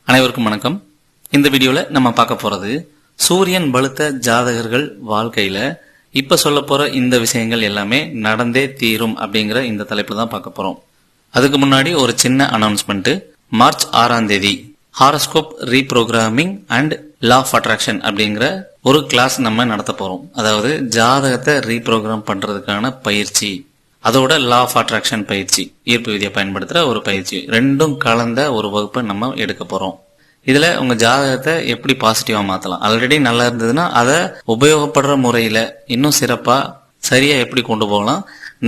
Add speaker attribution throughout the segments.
Speaker 1: அனைவருக்கும் வணக்கம். இந்த வீடியோல நம்ம பார்க்க போறது சூரியன் வலுத்த ஜாதகர்கள் வாழ்க்கையில இப்ப சொல்ல போற இந்த விஷயங்கள் எல்லாமே நடந்தே தீரும் அப்படிங்கிற இந்த தலைப்புல தான் பார்க்க போறோம். அதுக்கு முன்னாடி ஒரு சின்ன அனௌன்ஸ்மெண்ட். மார்ச் 6ஆம் தேதி horoscope reprogramming and law of attraction அப்படிங்கிற ஒரு கிளாஸ் நம்ம நடத்த போறோம். அதாவது ஜாதகத்தை ரீப்ரோகிராம் பண்றதுக்கான பயிற்சி, அதோட லா ஆஃப் அட்ராக்ஷன் பயிற்சி, ஈர்ப்பு விதியை பயன்படுத்துற ஒரு பயிற்சி, ரெண்டும் கலந்த ஒரு வகுப்பை நம்ம எடுக்க போறோம். இதுல உங்க ஜாதகத்தை எப்படி பாசிட்டிவா மாத்தலாம், ஆல்ரெடி நல்லா இருந்ததுன்னா அதை உபயோகப்படுற முறையில இன்னும் சிறப்பா சரியா எப்படி கொண்டு போகலாம்,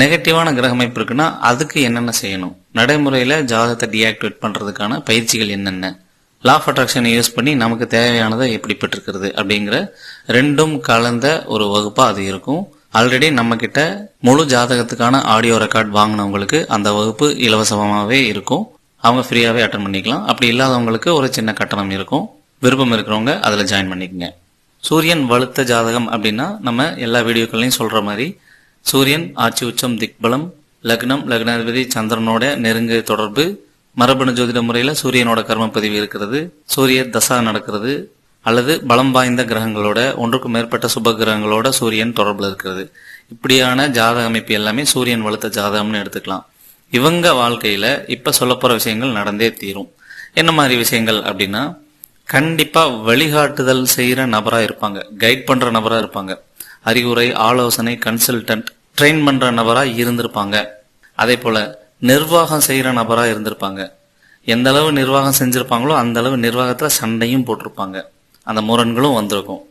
Speaker 1: நெகட்டிவான கிரக அமைப்பு இருக்குன்னா அதுக்கு என்னென்ன செய்யணும், நடைமுறையில ஜாதகத்தை டீஆக்டிவேட் பண்றதுக்கான பயிற்சிகள் என்னென்ன, லா ஆஃப் அட்ராக்ஷனை யூஸ் பண்ணி நமக்கு தேவையானதை எப்படி பெற்றுக்கிறது அப்படிங்கிற ரெண்டும் கலந்த ஒரு வகுப்பா அது இருக்கும். ஆல்ரெடி நம்ம கிட்ட முழு ஜாதகத்துக்கான ஆடியோ ரெக்கார்ட் வாங்கினவங்களுக்கு அந்த வகுப்பு இலவசமாவே இருக்கும். அவங்க ஃப்ரீயாவே அட்டன் பண்ணிக்கலாம். அப்படி இல்லாதவங்களுக்கு ஒரு சின்ன கட்டணம் இருக்கும். விருப்பம் இருக்கிறவங்க அதுல ஜாயின் பண்ணிக்கங்க. சூரியன் வலுத்த ஜாதகம் அப்படின்னா நம்ம எல்லா வீடியோக்கள்லையும் சொல்ற மாதிரி சூரியன் ஆட்சி உச்சம் திக்பலம், லக்னம் லக்னாதிபதி சந்திரனோட நெருங்கிய தொடர்பு, மரபணு ஜோதிட முறையில சூரியனோட கர்மப்பதிவு இருக்கிறது, சூரிய தசா நடக்கிறது, அல்லது பலம் வாய்ந்த கிரகங்களோட ஒன்றுக்கும் மேற்பட்ட சுப கிரகங்களோட சூரியன் தொடர்புல இருக்கிறது. இப்படியான ஜாதக அமைப்பு எல்லாமே சூரியன் வலுத்த ஜாதகம்னு எடுத்துக்கலாம். இவங்க வாழ்க்கையில இப்ப சொல்ல போற விஷயங்கள் நடந்தே தீரும். என்ன மாதிரி விஷயங்கள் அப்படின்னா, கண்டிப்பா வழிகாட்டுதல் செய்யற நபரா இருப்பாங்க, கைட் பண்ற நபரா இருப்பாங்க, அறிவுரை ஆலோசனை கன்சல்டன்ட் ட்ரெயின் பண்ற நபரா இருந்திருப்பாங்க. அதே போல நிர்வாகம் செய்யற நபரா இருந்திருப்பாங்க. எந்த அளவு நிர்வாகம் செஞ்சிருப்பாங்களோ அந்த அளவு நிர்வாகத்துல சண்டையும் போட்டிருப்பாங்க, அந்த முரண்களும் வந்திருக்கும்.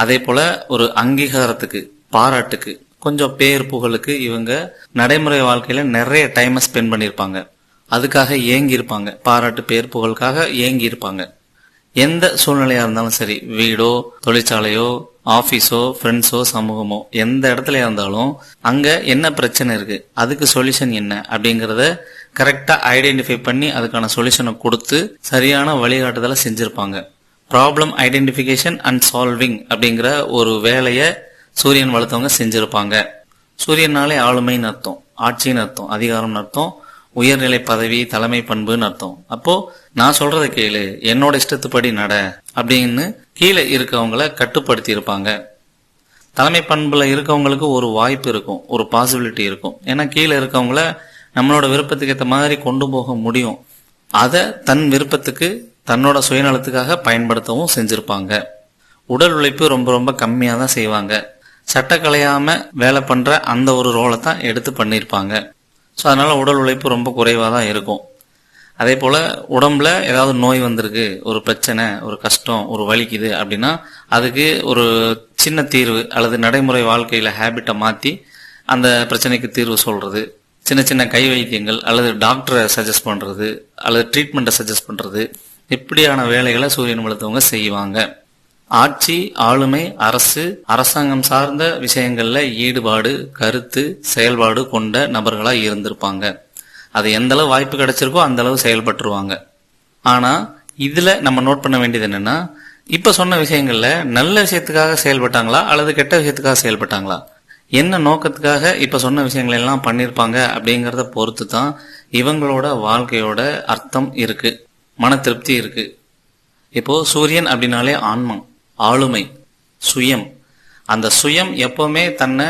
Speaker 1: அதே போல ஒரு அங்கீகாரத்துக்கு, பாராட்டுக்கு, கொஞ்சம் பேர் புகழுக்கு இவங்க நடைமுறை வாழ்க்கையில நிறைய டைம் ஸ்பெண்ட் பண்ணிருப்பாங்க. அதுக்காக ஏங்கி இருப்பாங்க, பாராட்டு பேர் புகழுக்காக ஏங்கி இருப்பாங்க. எந்த சூழ்நிலையா இருந்தாலும் சரி, வீடோ தொழிற்சாலையோ ஆபீஸோ ஃப்ரெண்ட்ஸோ சமூகமோ எந்த இடத்துல இருந்தாலும் அங்க என்ன பிரச்சனை இருக்கு, அதுக்கு சொல்யூஷன் என்ன அப்படிங்கறத கரெக்டா ஐடென்டிஃபை பண்ணி அதுக்கான சொல்யூஷனை கொடுத்து சரியான வழிகாட்டுதலை செஞ்சிருப்பாங்க. ப்ராப்ளம் ஐடென்டிபிகேஷன் அண்ட் சால்விங் அப்படிங்கிற ஒரு வேலையை சூரியன் வளர்த்தவங்க செஞ்சிருப்பாங்க. சூரியனாலே ஆளுமைன்னு அர்த்தம், ஆட்சின்னு அர்த்தம், அதிகாரம்னு அர்த்தம், உயர்நிலை பதவி, தலைமை பண்புன்னு அர்த்தம். அப்போ நான் சொல்றதை கேளு, என்னோட இஷ்டத்துப்படி நட அப்படின்னு கீழே இருக்கவங்களை கட்டுப்படுத்தி இருப்பாங்க. தலைமை பண்புல இருக்கவங்களுக்கு ஒரு வாய்ப்பு இருக்கும், ஒரு பாசிபிலிட்டி இருக்கும். ஏன்னா கீழே இருக்கவங்கள நம்மளோட விருப்பத்துக்கு ஏற்ற மாதிரி கொண்டு போக முடியும். அதை தன் விருப்பத்துக்கு தன்னோட சுயநலத்துக்காக பயன்படுத்தவும் செஞ்சிருப்பாங்க. உடல் உழைப்பு ரொம்ப ரொம்ப கம்மியா தான் செய்வாங்க. சட்ட கலையாம வேலை பண்ற அந்த ஒரு ரோலை தான் எடுத்து பண்ணிருப்பாங்க. ஸோ அதனால உடல் உழைப்பு ரொம்ப குறைவா தான் இருக்கும். அதே போல உடம்புல ஏதாவது நோய் வந்திருக்கு, ஒரு பிரச்சனை, ஒரு கஷ்டம், ஒரு வலிக்குது அப்படின்னா அதுக்கு ஒரு சின்ன தீர்வு அல்லது நடைமுறை வாழ்க்கையில ஹேபிட்டை மாத்தி அந்த பிரச்சனைக்கு தீர்வு சொல்றது, சின்ன சின்ன கை வைத்தியங்கள் அல்லது டாக்டரை சஜஸ்ட் பண்றது அல்லது ட்ரீட்மெண்ட்டை சஜஸ்ட் பண்றது, இப்படியான வேலைகளை சூரியன் வளர்த்தவங்க செய்வாங்க. ஆட்சி, ஆளுமை, அரசு, அரசாங்கம் சார்ந்த விஷயங்கள்ல ஈடுபாடு, கருத்து, செயல்பாடு கொண்ட நபர்களா இருந்திருப்பாங்க. அது எந்த அளவு வாய்ப்பு கிடைச்சிருக்கோ அந்த அளவு செயல்பட்டுருவாங்க. ஆனா இதுல நம்ம நோட் பண்ண வேண்டியது என்னன்னா, இப்ப சொன்ன விஷயங்கள்ல நல்ல விஷயத்துக்காக செயல்பட்டாங்களா அல்லது கெட்ட விஷயத்துக்காக செயல்பட்டாங்களா, என்ன நோக்கத்துக்காக இப்ப சொன்ன விஷயங்கள் எல்லாம் பண்ணிருப்பாங்க அப்படிங்கறத பொறுத்து தான் இவங்களோட வாழ்க்கையோட அர்த்தம் இருக்கு, மன திருப்தி இருக்கு. இப்போ சூரியன் அப்படின்னாலே ஆன்மம், ஆளுமை, சுயம். அந்த சுயம் எப்பவுமே தன்னை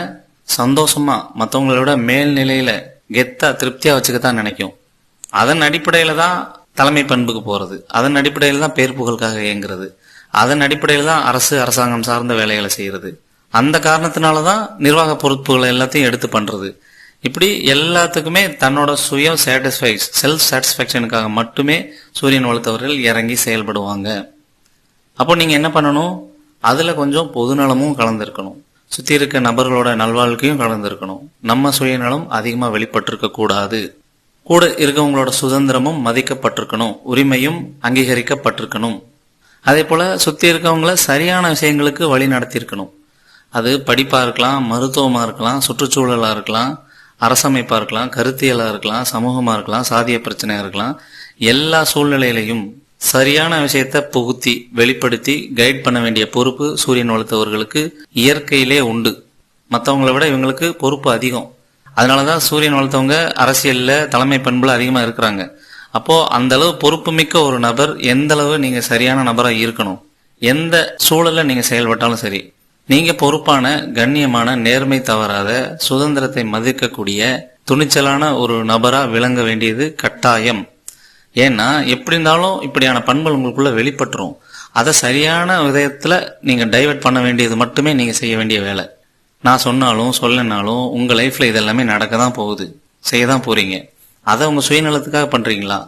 Speaker 1: சந்தோஷமா மற்றவங்களோட மேல்நிலையில கெத்தா திருப்தியா வச்சுக்கத்தான் நினைக்கும். அதன் அடிப்படையில தான் தலைமை பண்புக்கு போறது, அதன் அடிப்படையில தான் பேர் புகழுக்காக இயங்குறது, அதன் அடிப்படையில தான் அரசு அரசாங்கம் சார்ந்த வேலைகளை செய்யறது. அந்த காரணத்தினாலதான் நிர்வாக பொறுப்புகளை எல்லாத்தையும் எடுத்து பண்றது. இப்படி எல்லாத்துக்குமே தன்னோட சுயம் செல்ஃப் சாட்டிஸ்பாக்சனுக்காக மட்டுமே சூரியன் வளர்த்தவர்கள் இறங்கி செயல்படுவாங்க. அப்போ நீங்க என்ன பண்ணணும், அதுல கொஞ்சம் பொதுநலமும் கலந்துருக்கணும், சுத்தி இருக்க நபர்களோட நல்வாழ்க்கையும் கலந்துருக்கணும். நம்ம சுயநலம் அதிகமா வெளிப்பட்டிருக்க கூடாது. கூட இருக்கவங்களோட சுதந்திரமும் மதிக்கப்பட்டிருக்கணும், உரிமையும் அங்கீகரிக்கப்பட்டிருக்கணும். அதே போல சுத்தி இருக்கவங்கள சரியான விஷயங்களுக்கு வழி நடத்தியிருக்கணும். அது படிப்பா இருக்கலாம், மருத்துவமா இருக்கலாம், சுற்றுச்சூழலா இருக்கலாம், அரசமைப்பா இருக்கலாம், கருத்தியலா இருக்கலாம், சமூகமா இருக்கலாம், சாதிய பிரச்சனையா இருக்கலாம். எல்லா சூழ்நிலையிலையும் சரியான விஷயத்த புகுத்தி வெளிப்படுத்தி கைட் பண்ண வேண்டிய பொறுப்பு சூரியன் வளர்த்தவர்களுக்கு இயற்கையிலே உண்டு. மற்றவங்களை விட இவங்களுக்கு பொறுப்பு அதிகம். அதனாலதான் சூரியன் வளர்த்தவங்க அரசியல்ல தலைமை பண்புல அதிகமா இருக்கிறாங்க. அப்போ அந்த அளவு பொறுப்புமிக்க ஒரு நபர் எந்த அளவு நீங்க சரியான நபரா இருக்கணும், எந்த சூழல்ல நீங்க செயல்பட்டாலும் சரி, நீங்க பொறுப்பான, கண்ணியமான, நேர்மை தவறாத, சுதந்திரத்தை மதிக்கக்கூடிய துணிச்சலான ஒரு நபரா விளங்க வேண்டியது கட்டாயம். ஏன்னா எப்படி இருந்தாலும் இப்படியான பண்புகள் உங்களுக்குள்ள வெளிப்பட்டுரும். அதை சரியான விதத்துல நீங்க டைவர்ட் பண்ண வேண்டியது மட்டுமே நீங்க செய்ய வேண்டிய வேலை. நான் சொன்னாலும் சொல்லனாலும் உங்க லைஃப்ல இதெல்லாமே நடக்க தான் போகுது, செய்ய தான் போறீங்க. அதை உங்க சுயநலத்துக்காக பண்றீங்களா,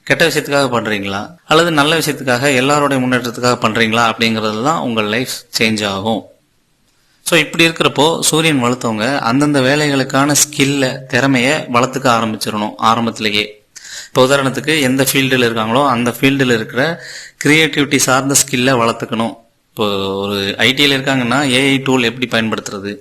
Speaker 1: கெட்ட விஷயத்துக்காக பண்றீங்களா, அல்லது நல்ல விஷயத்துக்காக, எல்லாரோடைய முன்னேற்றத்துக்காக பண்றீங்களா அப்படிங்கறது தான் உங்க லைஃப் சேஞ்ச் ஆகும். ஸோ இப்படி இருக்கிறப்போ சூரியன் வளர்த்தவங்க அந்தந்த வேலைகளுக்கான ஸ்கில்ல, திறமைய வளர்த்துக்க ஆரம்பிச்சிடணும் ஆரம்பத்திலேயே. இப்போ உதாரணத்துக்கு எந்த ஃபீல்டில் இருக்காங்களோ அந்த ஃபீல்டில் இருக்கிற கிரியேட்டிவிட்டி சார்ந்த ஸ்கில்ல வளர்த்துக்கணும். இப்போ ஒரு ஐடியில் இருக்காங்கன்னா ஏஐ டூல் எப்படி பயன்படுத்துறது,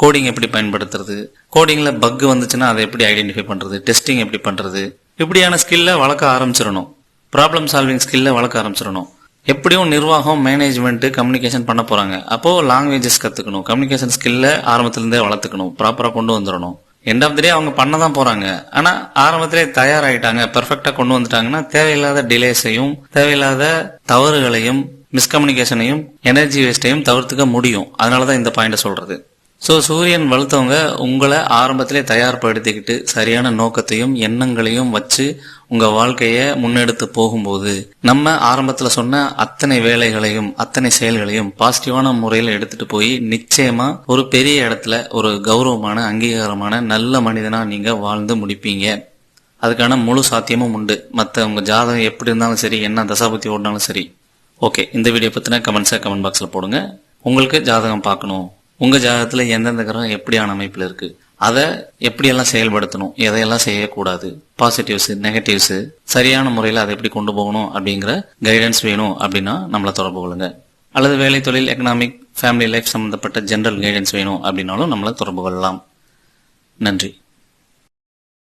Speaker 1: கோடிங் எப்படி பயன்படுத்துறது, கோடிங்ல பக் வந்துச்சுன்னா அதை எப்படி ஐடென்டிஃபை பண்றது, டெஸ்டிங் எப்படி பண்றது, இப்படியான ஸ்கில்ல வளர்க்க ஆரம்பிச்சிடணும். ப்ராப்ளம் சால்விங் ஸ்கில்ல வளர்க்க ஆரம்பிச்சிடணும். எப்படியும் நிர்வாகம், மேனேஜ்மெண்ட், கம்யூனிகேஷன் பண்ண போறாங்க. அப்போ லாங்குவேஜஸ் கத்துக்கணும், கம்யூனிகேஷன் ஸ்கில்ல ஆரம்பத்திலிருந்தே வளர்த்துக்கணும், ப்ராப்பரா கொண்டு வந்துடணும். எண்ட் ஆஃப் தி டே அவங்க பண்ணதான் போறாங்க. ஆனா ஆரம்பத்திலே தயாராயிட்டாங்க, பெர்ஃபெக்டா கொண்டு வந்துட்டாங்கன்னா தேவையில்லாத டிலேஸையும், தேவையில்லாத தவறுகளையும், மிஸ்கம்யூனிகேஷனையும், எனர்ஜி வேஸ்டையும் தவிர்த்துக்க முடியும். அதனாலதான் இந்த பாயிண்ட சொல்றது. ஸோ சூரியன் வளர்த்தவங்க உங்களை ஆரம்பத்திலே தயார்படுத்திக்கிட்டு சரியான நோக்கத்தையும் எண்ணங்களையும் வச்சு உங்க வாழ்க்கைய முன்னெடுத்து போகும்போது நம்ம ஆரம்பத்துல சொன்ன அத்தனை வேலைகளையும், அத்தனை செயல்களையும் பாசிட்டிவான முறையில எடுத்துட்டு போய் நிச்சயமா ஒரு பெரிய இடத்துல ஒரு கௌரவமான, அங்கீகாரமான நல்ல மனிதனா நீங்க வாழ்ந்து முடிப்பீங்க. அதுக்கான முழு சாத்தியமும் உண்டு. மற்ற உங்க ஜாதகம் எப்படி இருந்தாலும் சரி, என்ன தசாபுத்தி ஓடினாலும் சரி. ஓகே, இந்த வீடியோ பத்தின கமெண்ட்ஸை கமெண்ட் பாக்ஸ்ல போடுங்க. உங்களுக்கு ஜாதகம் பார்க்கணும், உங்க ஜாதகத்துல எந்தெந்த கிரகம் எப்படியான அமைப்புல இருக்கு, அதை எப்படியெல்லாம் செயல்படுத்தணும், எதையெல்லாம் செய்யக்கூடாது, பாசிட்டிவ்ஸ், நெகட்டிவ்ஸ், சரியான முறையில் அதை எப்படி கொண்டு போகணும் அப்படிங்கிற கைடன்ஸ் வேணும் அப்படின்னா நம்மளை தொடர்பு கொள்ளுங்க. அல்லது வேலை, தொழில், எக்கனாமிக், ஃபேமிலி லைஃப் சம்பந்தப்பட்ட ஜெனரல் கைடன்ஸ் வேணும் அப்படின்னாலும் நம்மளை தொடர்பு கொள்ளலாம். நன்றி.